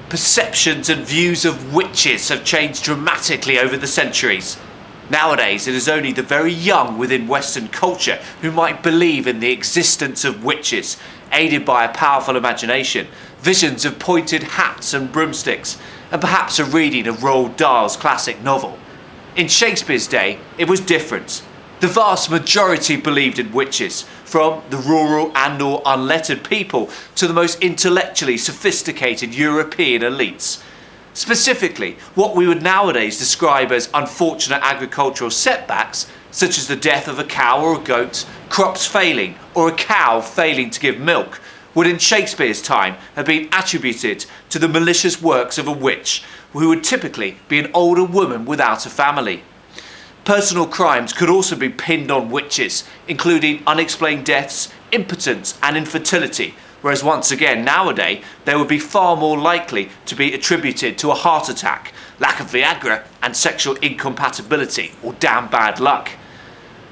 Perceptions and views of witches have changed dramatically over the centuries. Nowadays, it is only the very young within Western culture who might believe in the existence of witches, aided by a powerful imagination, visions of pointed hats and broomsticks, and perhaps a reading of Roald Dahl's classic novel. In Shakespeare's day, it was different. The vast majority believed in witches, from the rural and/or unlettered people to the most intellectually sophisticated European elites. Specifically, what we would nowadays describe as unfortunate agricultural setbacks, such as the death of a cow or a goat, crops failing, or a cow failing to give milk, would in Shakespeare's time have been attributed to the malicious works of a witch, who would typically be an older woman without a family. Personal crimes could also be pinned on witches, including unexplained deaths, impotence and infertility, whereas once again nowadays they would be far more likely to be attributed to a heart attack, lack of Viagra and sexual incompatibility or damn bad luck.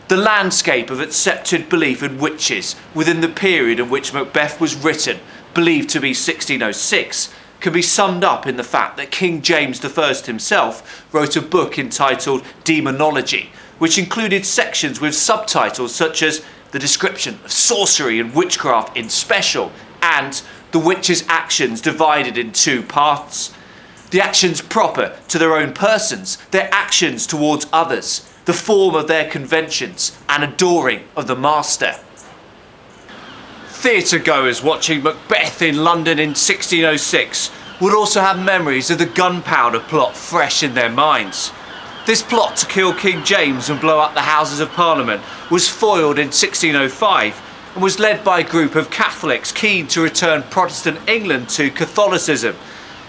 The landscape of accepted belief in witches within the period in which Macbeth was written, believed to be 1606, can be summed up in the fact that King James I himself wrote a book entitled Demonology, which included sections with subtitles such as the description of sorcery and witchcraft in special, and the witches' actions divided in two parts. The actions proper to their own persons, their actions towards others, the form of their conventions, and adoring of the master. Theatre goers watching Macbeth in London in 1606 would also have memories of the Gunpowder Plot fresh in their minds. This plot to kill King James and blow up the Houses of Parliament was foiled in 1605 and was led by a group of Catholics keen to return Protestant England to Catholicism.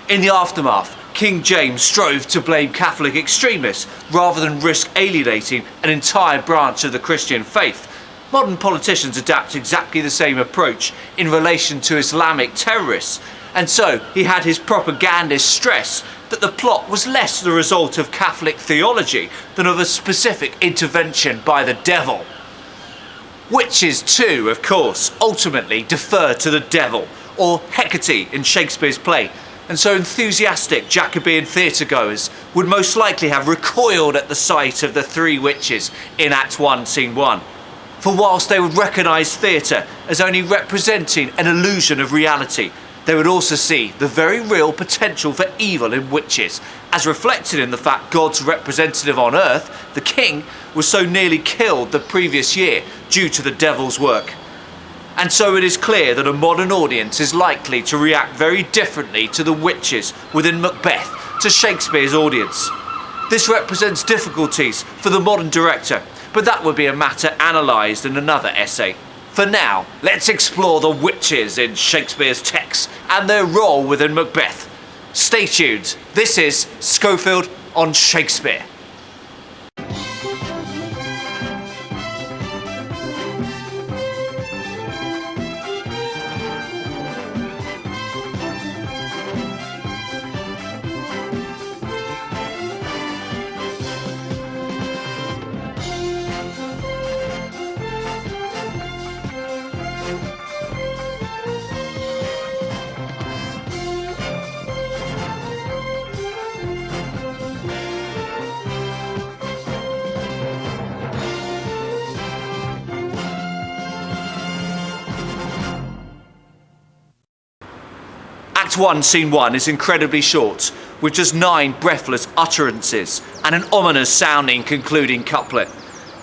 In the aftermath, King James strove to blame Catholic extremists rather than risk alienating an entire branch of the Christian faith. Modern politicians adapt exactly the same approach in relation to Islamic terrorists, and so he had his propagandists stress that the plot was less the result of Catholic theology than of a specific intervention by the devil. Witches too, of course, ultimately defer to the devil, or Hecate in Shakespeare's play, and so enthusiastic Jacobean theatregoers would most likely have recoiled at the sight of the three witches in Act 1, Scene 1. For whilst they would recognise theatre as only representing an illusion of reality, they would also see the very real potential for evil in witches, as reflected in the fact God's representative on earth, the king, was so nearly killed the previous year due to the devil's work. And so it is clear that a modern audience is likely to react very differently to the witches within Macbeth to Shakespeare's audience. This represents difficulties for the modern director, but that would be a matter analysed in another essay. For now, let's explore the witches in Shakespeare's text and their role within Macbeth. Stay tuned, this is Schofield on Shakespeare. Act 1, Scene 1 is incredibly short, with just 9 breathless utterances and an ominous sounding concluding couplet.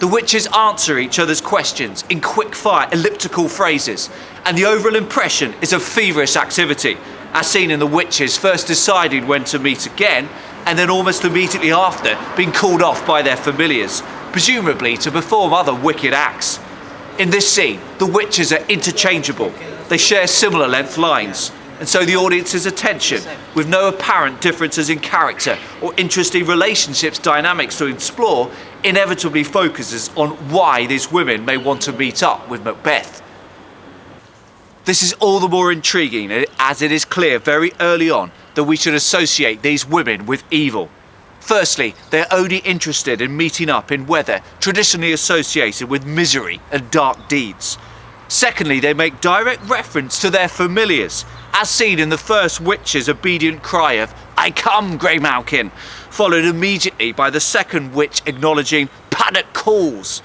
The witches answer each other's questions in quick-fire elliptical phrases, and the overall impression is of feverish activity, as seen in the witches first deciding when to meet again, and then almost immediately after being called off by their familiars, presumably to perform other wicked acts. In this scene, the witches are interchangeable. They share similar length lines, and so the audience's attention, with no apparent differences in character or interesting relationships dynamics to explore, inevitably focuses on why these women may want to meet up with Macbeth. This is all the more intriguing as it is clear very early on that we should associate these women with evil. Firstly, they are only interested in meeting up in weather traditionally associated with misery and dark deeds. Secondly, they make direct reference to their familiars, as seen in the first witch's obedient cry of "I come, Greymalkin," followed immediately by the second witch acknowledging "Paddock calls."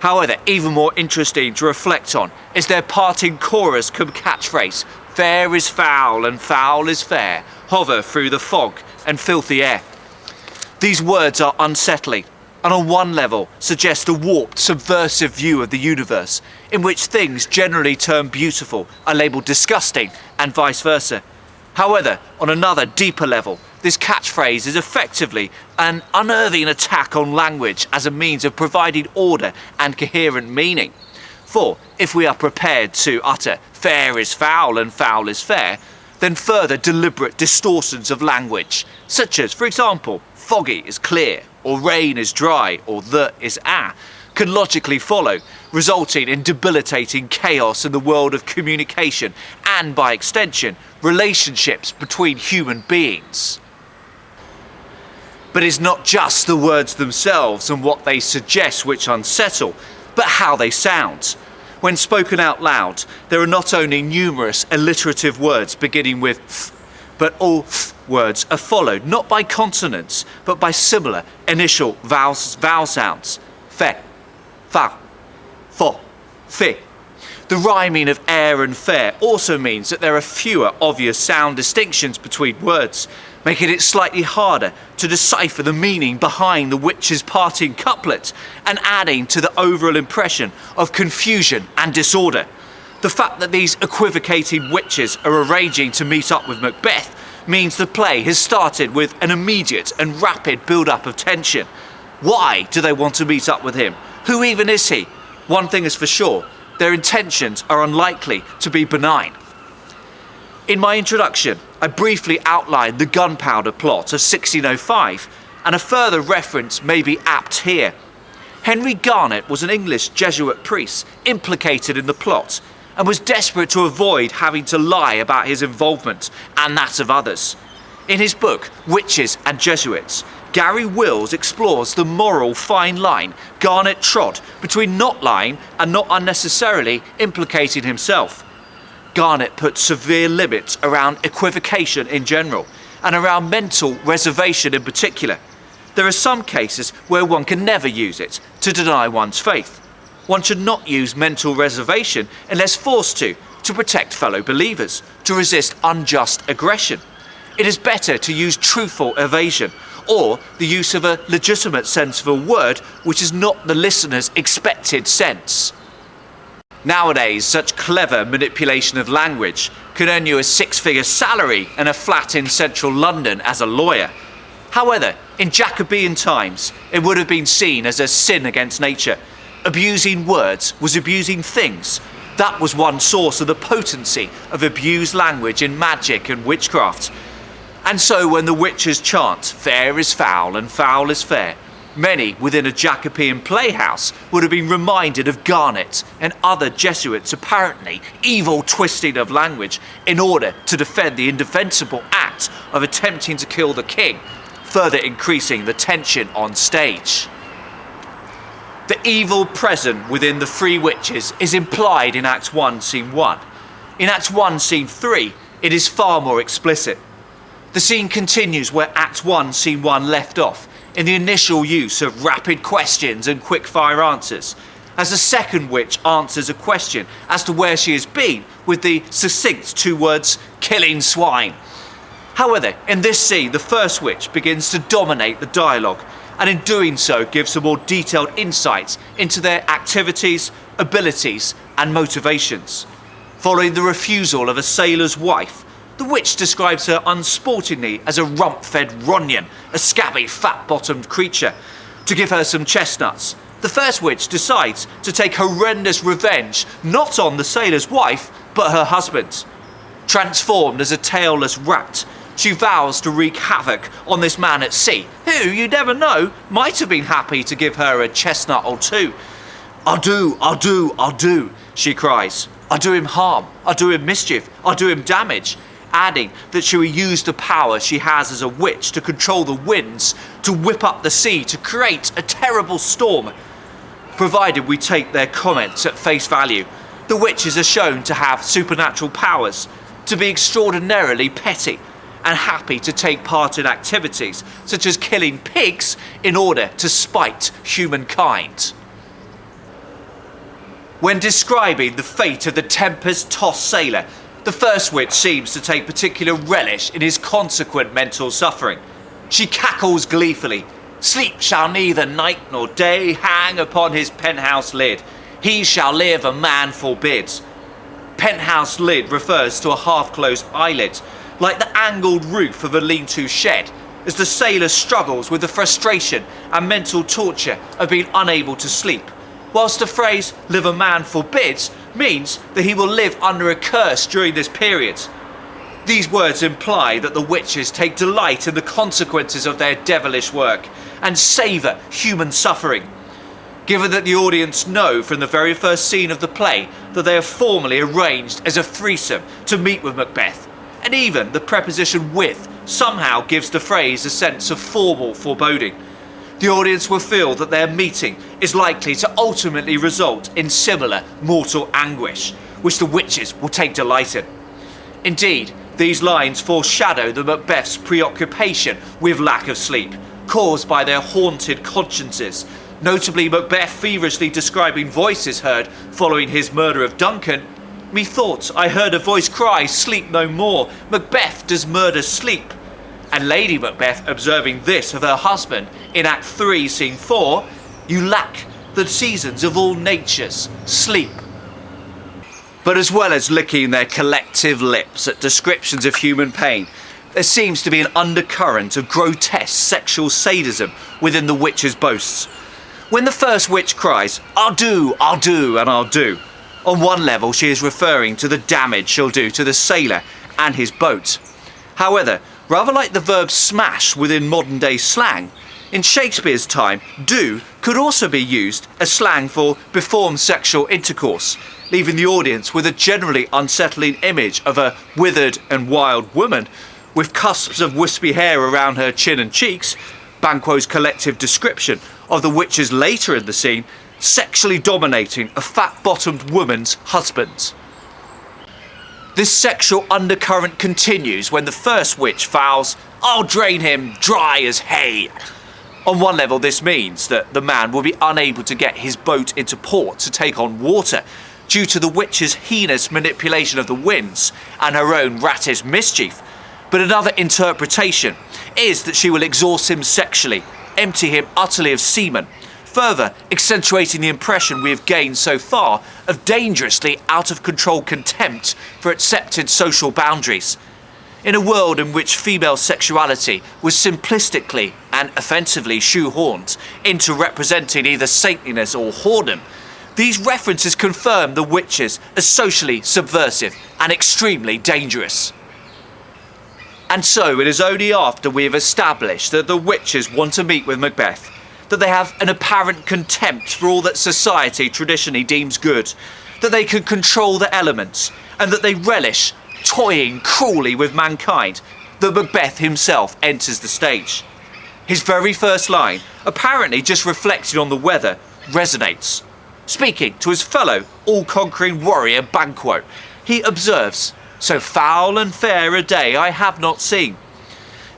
However, even more interesting to reflect on is their parting chorus cum catchphrase, "Fair is foul and foul is fair, hover through the fog and filthy air." These words are unsettling, and on one level suggest a warped, subversive view of the universe, in which things generally termed beautiful are labelled disgusting, and vice versa. However, on another, deeper level, this catchphrase is effectively an unnerving attack on language as a means of providing order and coherent meaning. For if we are prepared to utter "fair is foul and foul is fair," then further deliberate distortions of language, such as, for example, "foggy is clear," or "rain is dry," or "the is a," can logically follow, resulting in debilitating chaos in the world of communication and, by extension, relationships between human beings. But it's not just the words themselves and what they suggest which unsettle, but how they sound. When spoken out loud, there are not only numerous alliterative words beginning with th, but all th words are followed not by consonants, but by similar initial vowel sounds. Fe, fa, fo, fi. The rhyming of air and fair also means that there are fewer obvious sound distinctions between words, making it slightly harder to decipher the meaning behind the witch's parting couplet and adding to the overall impression of confusion and disorder. The fact that these equivocating witches are arranging to meet up with Macbeth means the play has started with an immediate and rapid build-up of tension. Why do they want to meet up with him? Who even is he? One thing is for sure, their intentions are unlikely to be benign. In my introduction, I briefly outlined the Gunpowder Plot of 1605, and a further reference may be apt here. Henry Garnet was an English Jesuit priest implicated in the plot, and was desperate to avoid having to lie about his involvement and that of others. In his book, Witches and Jesuits, Garry Wills explores the moral fine line Garnet trod between not lying and not unnecessarily implicating himself. Garnet puts severe limits around equivocation in general, and around mental reservation in particular. There are some cases where one can never use it to deny one's faith. One should not use mental reservation unless forced to protect fellow believers, to resist unjust aggression. It is better to use truthful evasion, or the use of a legitimate sense of a word which is not the listener's expected sense. Nowadays, such clever manipulation of language can earn you a six-figure salary and a flat in central London as a lawyer. However, in Jacobean times, it would have been seen as a sin against nature. Abusing words was abusing things. That was one source of the potency of abused language in magic and witchcraft. And so when the witches chant, "Fair is foul and foul is fair," many within a Jacobean playhouse would have been reminded of Garnet and other Jesuits' apparently evil twisting of language in order to defend the indefensible act of attempting to kill the king, further increasing the tension on stage. The evil present within the three witches is implied in Act 1, Scene 1. In Act 1, Scene 3, it is far more explicit. The scene continues where Act 1, Scene 1 left off, in the initial use of rapid questions and quick-fire answers, as the second witch answers a question as to where she has been with the succinct two words, "killing swine." However, in this scene, the first witch begins to dominate the dialogue, and in doing so gives some more detailed insights into their activities, abilities, and motivations. Following the refusal of a sailor's wife, the witch describes her unsportingly as a rump-fed Ronion, a scabby, fat-bottomed creature. To give her some chestnuts, the first witch decides to take horrendous revenge not on the sailor's wife, but her husband. Transformed as a tailless rat, she vows to wreak havoc on this man at sea, who, you never know, might have been happy to give her a chestnut or two. I'll do," she cries. "I'll do him harm, I'll do him mischief, I'll do him damage," adding that she will use the power she has as a witch to control the winds, to whip up the sea, to create a terrible storm. Provided we take their comments at face value, the witches are shown to have supernatural powers. to be extraordinarily petty and happy to take part in activities such as killing pigs in order to spite humankind. When describing the fate of the tempest-tossed sailor, the first witch seems to take particular relish in his consequent mental suffering. She cackles gleefully. "Sleep shall neither night nor day hang upon his penthouse lid. He shall live, a man forbids." Penthouse lid refers to a half-closed eyelid, like the angled roof of a lean-to shed, as the sailor struggles with the frustration and mental torture of being unable to sleep, whilst the phrase "live a man forbids" means that he will live under a curse during this period. These words imply that the witches take delight in the consequences of their devilish work and savour human suffering. Given that the audience know from the very first scene of the play that they are formally arranged as a threesome to meet with Macbeth, and even the preposition "with" somehow gives the phrase a sense of formal foreboding, the audience will feel that their meeting is likely to ultimately result in similar mortal anguish, which the witches will take delight in. Indeed, these lines foreshadow the Macbeth's preoccupation with lack of sleep, caused by their haunted consciences, notably Macbeth feverishly describing voices heard following his murder of Duncan. "Methought I heard a voice cry, 'Sleep no more, Macbeth does murder sleep.'" And Lady Macbeth observing this of her husband in Act 3, Scene 4, "You lack the seasons of all natures, sleep." But as well as licking their collective lips at descriptions of human pain, there seems to be an undercurrent of grotesque sexual sadism within the witch's boasts. When the first witch cries, I'll do, and I'll do," on one level she is referring to the damage she'll do to the sailor and his boat. However, rather like the verb smash within modern day slang, in Shakespeare's time, do could also be used as slang for perform sexual intercourse, leaving the audience with a generally unsettling image of a withered and wild woman with cusps of wispy hair around her chin and cheeks, Banquo's collective description of the witches later in the scene, sexually dominating a fat-bottomed woman's husband. This sexual undercurrent continues when the first witch vows, "I'll drain him dry as hay." On one level, this means that the man will be unable to get his boat into port to take on water due to the witch's heinous manipulation of the winds and her own ratish mischief. But another interpretation is that she will exhaust him sexually, empty him utterly of semen, further accentuating the impression we have gained so far of dangerously out-of-control contempt for accepted social boundaries. In a world in which female sexuality was simplistically and offensively shoehorned into representing either saintliness or whoredom, these references confirm the witches as socially subversive and extremely dangerous. And so it is only after we have established that the witches want to meet with Macbeth, that they have an apparent contempt for all that society traditionally deems good, that they can control the elements, and that they relish toying cruelly with mankind, that Macbeth himself enters the stage. His very first line, apparently just reflecting on the weather, resonates. Speaking to his fellow all-conquering warrior Banquo, he observes, "So foul and fair a day I have not seen."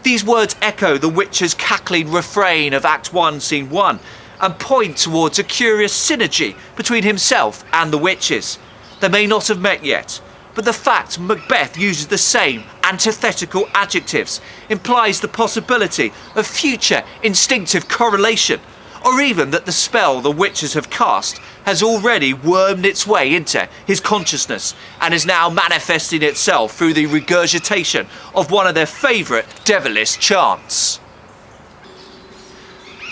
These words echo the witch's cackling refrain of Act 1, Scene 1, and point towards a curious synergy between himself and the witches. They may not have met yet, but the fact Macbeth uses the same antithetical adjectives implies the possibility of future instinctive correlation, or even that the spell the witches have cast has already wormed its way into his consciousness and is now manifesting itself through the regurgitation of one of their favourite devilish chants.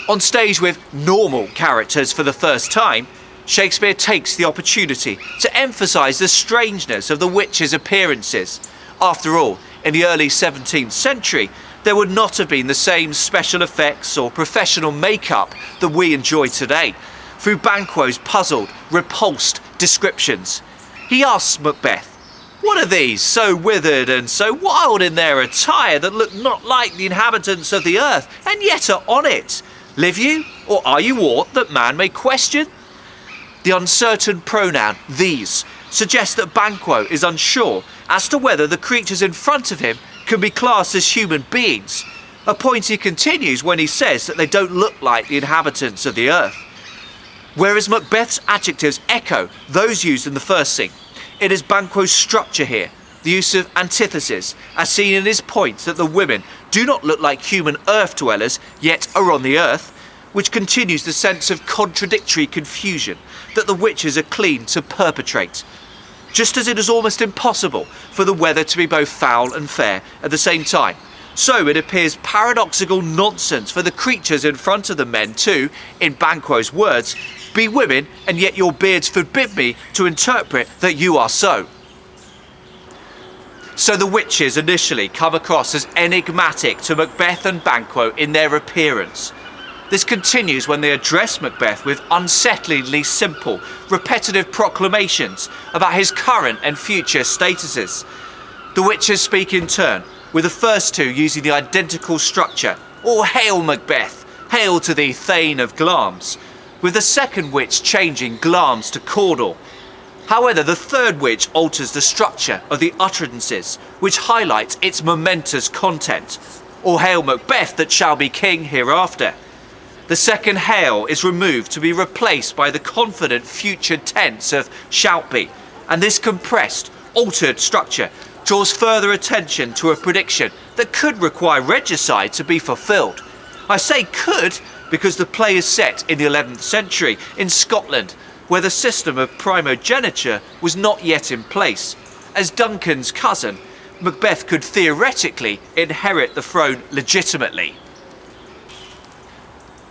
On stage with normal characters for the first time, Shakespeare takes the opportunity to emphasise the strangeness of the witches' appearances. After all, in the early 17th century, there would not have been the same special effects or professional makeup that we enjoy today. Through Banquo's puzzled, repulsed descriptions, he asks Macbeth, "What are these, so withered and so wild in their attire, that look not like the inhabitants of the earth, and yet are on it? Live you, or are you aught that man may question?" The uncertain pronoun "these" suggests that Banquo is unsure as to whether the creatures in front of him can be classed as human beings, a point he continues when he says that they don't look like the inhabitants of the earth. Whereas Macbeth's adjectives echo those used in the first scene, it is Banquo's structure here, the use of antithesis, as seen in his point that the women do not look like human earth dwellers, yet are on the earth, which continues the sense of contradictory confusion that the witches are clean to perpetrate. Just as it is almost impossible for the weather to be both foul and fair at the same time, so it appears paradoxical nonsense for the creatures in front of the men to, in Banquo's words, be women, and yet your beards forbid me to interpret that you are so. So the witches initially come across as enigmatic to Macbeth and Banquo in their appearance. This continues when they address Macbeth with unsettlingly simple, repetitive proclamations about his current and future statuses. The witches speak in turn, with the first two using the identical structure, "All hail Macbeth, hail to thee Thane of Glamis," with the second witch changing Glamis to Cawdor. However, the third witch alters the structure of the utterances, which highlights its momentous content. "All hail Macbeth that shall be king hereafter." The second hail is removed to be replaced by the confident future tense of shalt be, and this compressed, altered structure draws further attention to a prediction that could require regicide to be fulfilled. I say could because the play is set in the 11th century in Scotland, where the system of primogeniture was not yet in place. As Duncan's cousin, Macbeth could theoretically inherit the throne legitimately.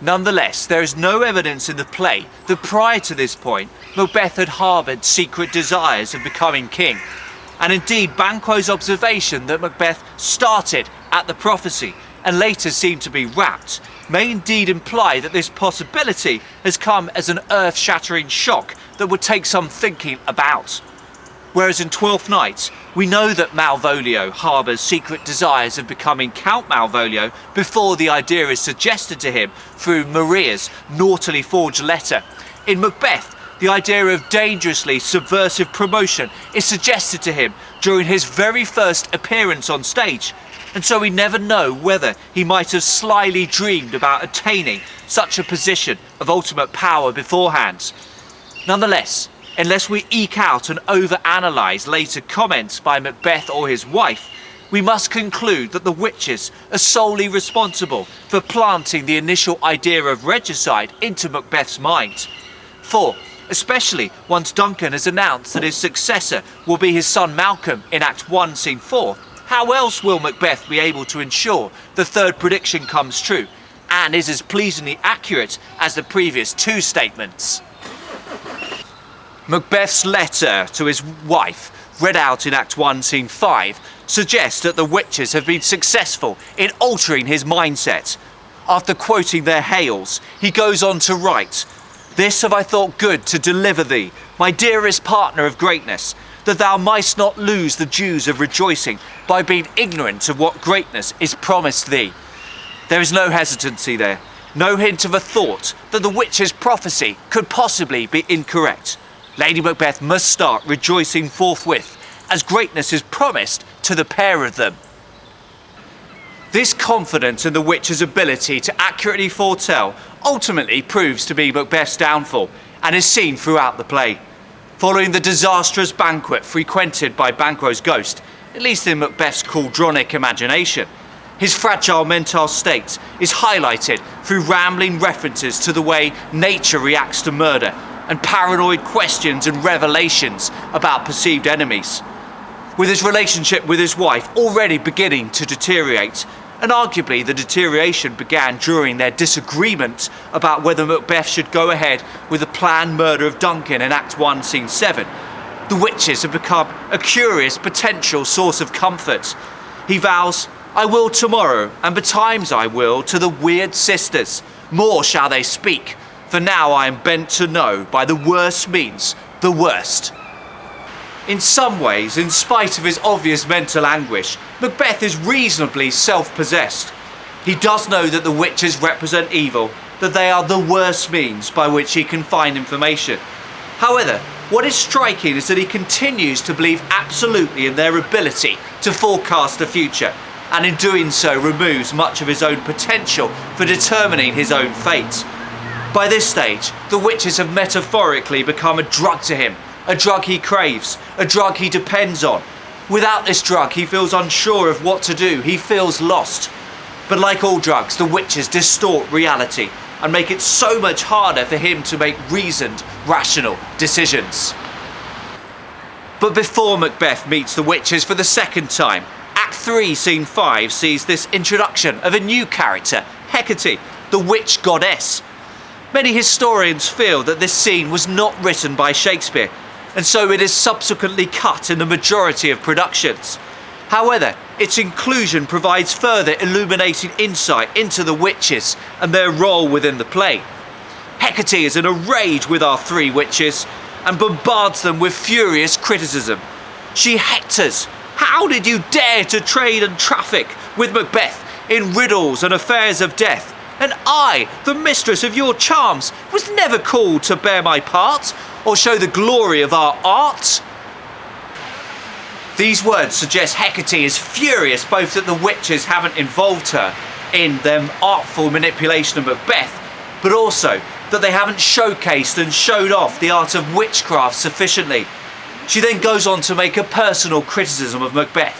Nonetheless, there is no evidence in the play that prior to this point, Macbeth had harboured secret desires of becoming king. And indeed, Banquo's observation that Macbeth started at the prophecy and later seemed to be wrapped may indeed imply that this possibility has come as an earth-shattering shock that would take some thinking about. Whereas in Twelfth Night, we know that Malvolio harbours secret desires of becoming Count Malvolio before the idea is suggested to him through Maria's naughtily forged letter. In Macbeth, the idea of dangerously subversive promotion is suggested to him during his very first appearance on stage, and so we never know whether he might have slyly dreamed about attaining such a position of ultimate power beforehand. Nonetheless, unless we eke out and overanalyse later comments by Macbeth or his wife, we must conclude that the witches are solely responsible for planting the initial idea of regicide into Macbeth's mind. For, especially once Duncan has announced that his successor will be his son Malcolm in Act 1, Scene 4, how else will Macbeth be able to ensure the third prediction comes true and is as pleasingly accurate as the previous two statements? Macbeth's letter to his wife, read out in Act 1, Scene 5, suggests that the witches have been successful in altering his mindset. After quoting their hails, he goes on to write, "This have I thought good to deliver thee, my dearest partner of greatness, that thou mightst not lose the dues of rejoicing by being ignorant of what greatness is promised thee." There is no hesitancy there, no hint of a thought that the witch's prophecy could possibly be incorrect. Lady Macbeth must start rejoicing forthwith, as greatness is promised to the pair of them. This confidence in the witch's ability to accurately foretell ultimately proves to be Macbeth's downfall, and is seen throughout the play. Following the disastrous banquet frequented by Banquo's ghost, at least in Macbeth's cauldronic imagination, his fragile mental state is highlighted through rambling references to the way nature reacts to murder, and paranoid questions and revelations about perceived enemies. With his relationship with his wife already beginning to deteriorate, and arguably the deterioration began during their disagreement about whether Macbeth should go ahead with the planned murder of Duncan in Act 1, Scene 7, the witches have become a curious potential source of comfort. He vows, "I will tomorrow, and betimes I will, to the weird sisters. More shall they speak, for now I am bent to know, by the worst means, the worst." In some ways, in spite of his obvious mental anguish, Macbeth is reasonably self-possessed. He does know that the witches represent evil, that they are the worst means by which he can find information. However, What is striking is that he continues to believe absolutely in their ability to forecast the future, and in doing so removes much of his own potential for determining his own fate. By this stage, the witches have metaphorically become a drug to him, a drug he craves, a drug he depends on. Without this drug, he feels unsure of what to do, he feels lost. But like all drugs, the witches distort reality and make it so much harder for him to make reasoned, rational decisions. But before Macbeth meets the witches for the second time, Act 3, Scene 5 sees this introduction of a new character, Hecate, the witch goddess. Many historians feel that this scene was not written by Shakespeare, and so it is subsequently cut in the majority of productions. However, its inclusion provides further illuminating insight into the witches and their role within the play. Hecate is in a rage with our three witches and bombards them with furious criticism. She hectors, "How did you dare to trade and traffic with Macbeth in riddles and affairs of death? And I, the mistress of your charms, was never called to bear my part or show the glory of our art." These words suggest Hecate is furious both that the witches haven't involved her in their artful manipulation of Macbeth, but also that they haven't showcased and showed off the art of witchcraft sufficiently. She then goes on to make a personal criticism of Macbeth.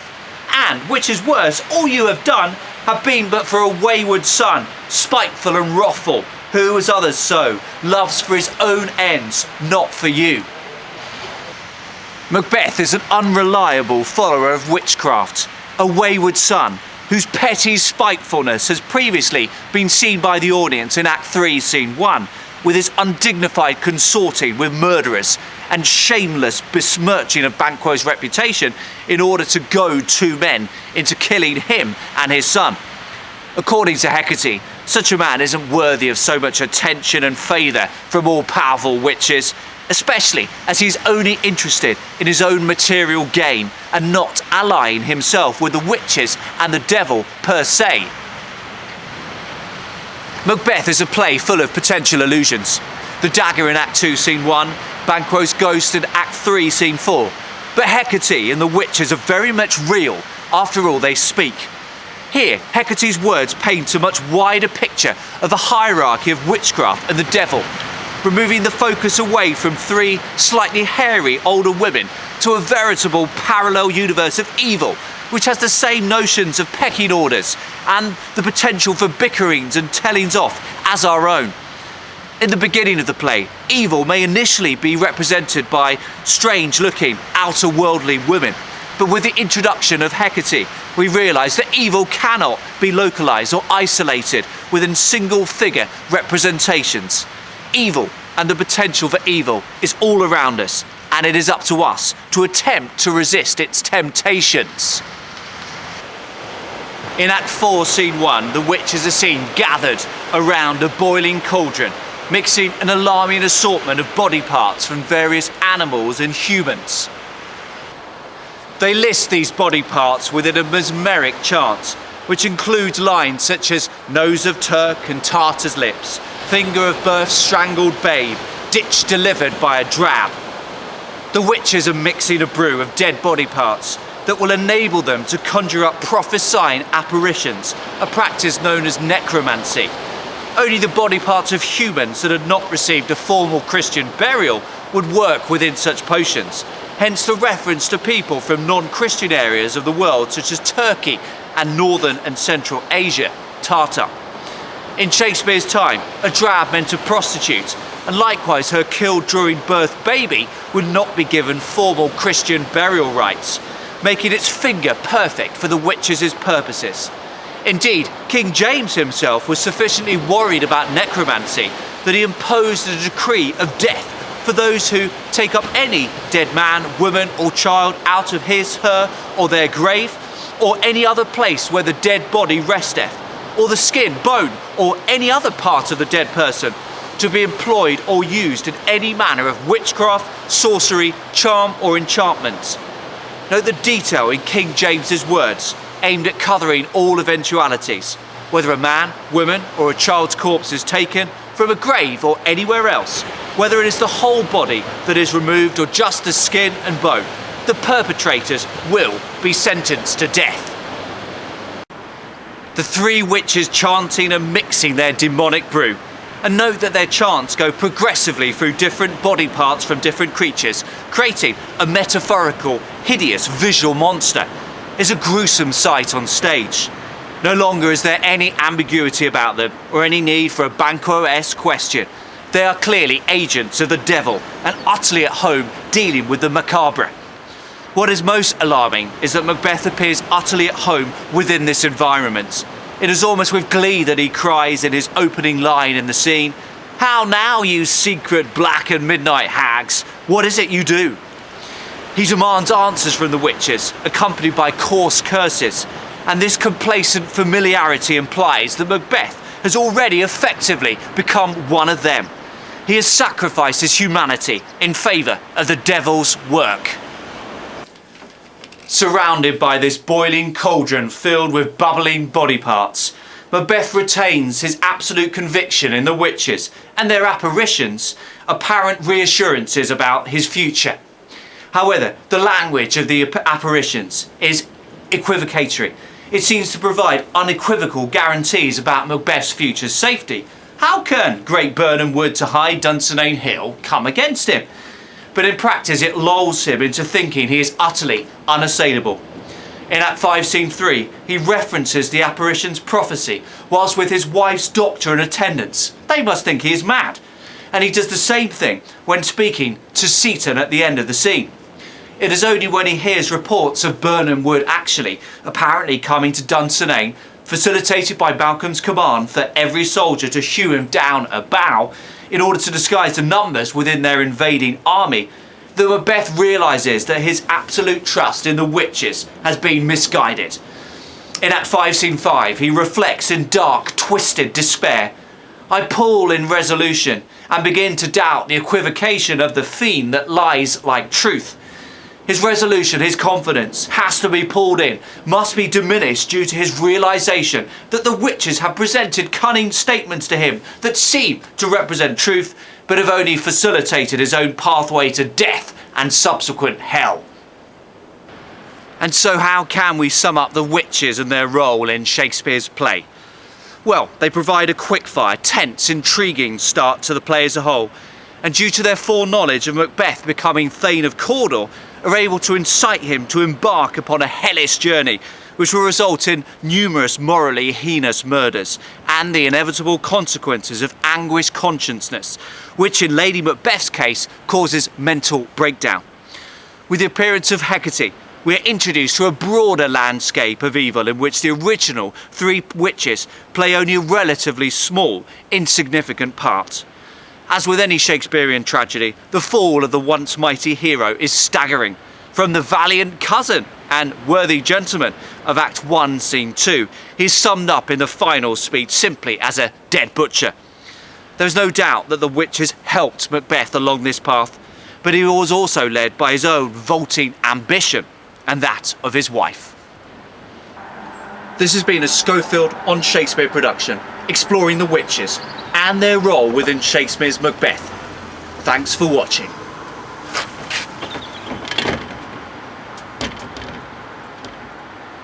"And, which is worse, all you have done have been but for a wayward son, spiteful and wrathful, who, as others so, loves for his own ends, not for you." Macbeth is an unreliable follower of witchcraft, a wayward son whose petty spitefulness has previously been seen by the audience in Act 3, Scene 1, with his undignified consorting with murderers and shameless besmirching of Banquo's reputation in order to goad two men into killing him and his son. According to Hecate, such a man isn't worthy of so much attention and favour from all-powerful witches, especially as he's only interested in his own material gain and not allying himself with the witches and the devil per se. Macbeth is a play full of potential allusions. The dagger in Act 2, Scene 1, Banquo's ghost in Act 3, Scene 4. But Hecate and the witches are very much real, after all they speak. Here, Hecate's words paint a much wider picture of the hierarchy of witchcraft and the devil, removing the focus away from three slightly hairy older women to a veritable parallel universe of evil, which has the same notions of pecking orders and the potential for bickerings and tellings off as our own. In the beginning of the play, evil may initially be represented by strange-looking, outer-worldly women, but with the introduction of Hecate, we realise that evil cannot be localised or isolated within single-figure representations. Evil and the potential for evil is all around us, and it is up to us to attempt to resist its temptations. In Act 4, Scene 1, the witches are seen gathered around a boiling cauldron, mixing an alarming assortment of body parts from various animals and humans. They list these body parts within a mesmeric chant, which includes lines such as "nose of Turk and Tartar's lips," "finger of birth strangled babe," "ditch delivered by a drab." The witches are mixing a brew of dead body parts that will enable them to conjure up prophesying apparitions, a practice known as necromancy. Only the body parts of humans that had not received a formal Christian burial would work within such potions, hence the reference to people from non-Christian areas of the world such as Turkey and Northern and Central Asia, Tartar. In Shakespeare's time, a drab meant a prostitute, and likewise her killed during birth baby would not be given formal Christian burial rites, making its finger perfect for the witches' purposes. Indeed, King James himself was sufficiently worried about necromancy that he imposed a decree of death for those who take up any dead man, woman or child out of his, her or their grave, or any other place where the dead body resteth, or the skin, bone or any other part of the dead person, to be employed or used in any manner of witchcraft, sorcery, charm or enchantment. Note the detail in King James's words, aimed at covering all eventualities, whether a man, woman or a child's corpse is taken from a grave or anywhere else, Whether it is the whole body that is removed or just the skin and bone, the perpetrators will be sentenced to death. The three witches chanting and mixing their demonic brew. And note that their chants go progressively through different body parts from different creatures, creating a metaphorical, hideous visual monster. Is a gruesome sight on stage. No longer is there any ambiguity about them or any need for a Banquo-esque question. They are clearly agents of the devil and utterly at home dealing with the macabre. What is most alarming is that Macbeth appears utterly at home within this environment. It is almost with glee that he cries in his opening line in the scene, "How now, you secret black and midnight hags? What is it you do?" He demands answers from the witches, accompanied by coarse curses, and this complacent familiarity implies that Macbeth has already effectively become one of them. He has sacrificed his humanity in favour of the devil's work. Surrounded by this boiling cauldron filled with bubbling body parts, Macbeth retains his absolute conviction in the witches and their apparitions, apparent reassurances about his future. However, the language of the apparitions is equivocatory. It seems to provide unequivocal guarantees about Macbeth's future safety. How can Great Burnham Wood to High Dunsinane Hill come against him? But in practice it lulls him into thinking he is utterly unassailable. In Act 5 Scene 3 he references the apparition's prophecy whilst with his wife's doctor and attendants. They must think he is mad. And he does the same thing when speaking to Seaton at the end of the scene. It is only when he hears reports of Burnham Wood apparently coming to Dunsinane, facilitated by Malcolm's command for every soldier to hew him down a bough in order to disguise the numbers within their invading army, that Macbeth realises that his absolute trust in the witches has been misguided. In Act 5 Scene 5 he reflects in dark, twisted despair. "I pull in resolution and begin to doubt the equivocation of the fiend that lies like truth." His resolution, his confidence, has to be pulled in, must be diminished due to his realisation that the witches have presented cunning statements to him that seem to represent truth, but have only facilitated his own pathway to death and subsequent hell. And so how can we sum up the witches and their role in Shakespeare's play? Well, they provide a quickfire, tense, intriguing start to the play as a whole, and due to their foreknowledge of Macbeth becoming Thane of Cawdor, are able to incite him to embark upon a hellish journey which will result in numerous morally heinous murders and the inevitable consequences of anguished consciousness, which in Lady Macbeth's case causes mental breakdown. With the appearance of Hecate, we are introduced to a broader landscape of evil in which the original three witches play only a relatively small, insignificant part. As with any Shakespearean tragedy, the fall of the once mighty hero is staggering. From the valiant cousin and worthy gentleman of Act 1 Scene 2, he is summed up in the final speech simply as a dead butcher. There is no doubt that the witches helped Macbeth along this path, but he was also led by his own vaulting ambition and that of his wife. This has been a Schofield on Shakespeare production, exploring the witches and their role within Shakespeare's Macbeth. Thanks for watching.